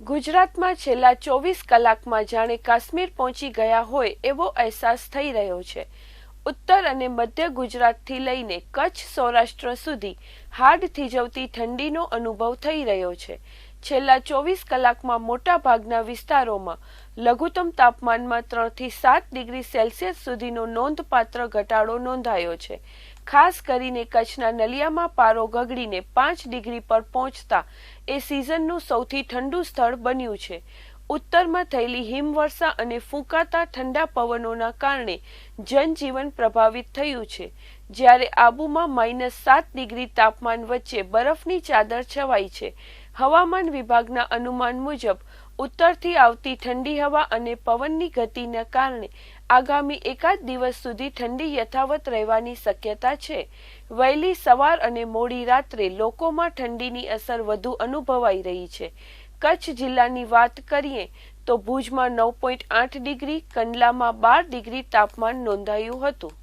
ગુજરાતમાં છેલ્લા 24 કલાકમાં જાણે કાશ્મીર પહોંચી ગયા હોય એવો અહેસાસ થઈ રહ્યો છે। ઉત્તર અને મધ્ય ગુજરાતથી લઈને કચ્છ સૌરાષ્ટ્ર સુધી હાડ થીજવતી ઠંડીનો અનુભવ થઈ રહ્યો છે। છેલ્લા 24 કલાકમાં મોટા ભાગના વિસ્તારોમાં લઘુત્તમ તાપમાનમાં 3 થી 7 ડિગ્રી સેલ્સિયસ સુધીનો નોંધપાત્ર ઘટાડો નોંધાયો છે। ખાસ કરીને કચ્છના નલિયામાં પારો ગગડીને 5 ડિગ્રી પર પહોંચતા એ સિઝનનું સૌથી ઠંડુ સ્થળ બન્યું છે। ઉત્તરમાં થયેલી હિમવર્ષા અને ફૂંકાતા ઠંડા પવનોના કારણે જનજીવન પ્રભાવિત થયું છે, જ્યારે આબુમાં -7 ડિગ્રી તાપમાન વચ્ચે બરફની ચાદર છવાઈ છે। હવામાન વિભાગના અનુમાન મુજબ ઉત્તરથી આવતી ઠંડી હવા અને પવનની ગતિના કારણે આગામી એકાદ દિવસ સુધી ઠંડી યથાવત રહેવાની શક્યતા છે। વહેલી સવાર અને મોડી રાત્રે લોકોમાં ઠંડીની અસર વધુ અનુભવાઈ રહી છે। કચ્છ જિલ્લાની વાત કરીએ તો ભુજમાં 9.8 ડિગ્રી, કંડલામાં 12 ડિગ્રી તાપમાન નોંધાયું હતું।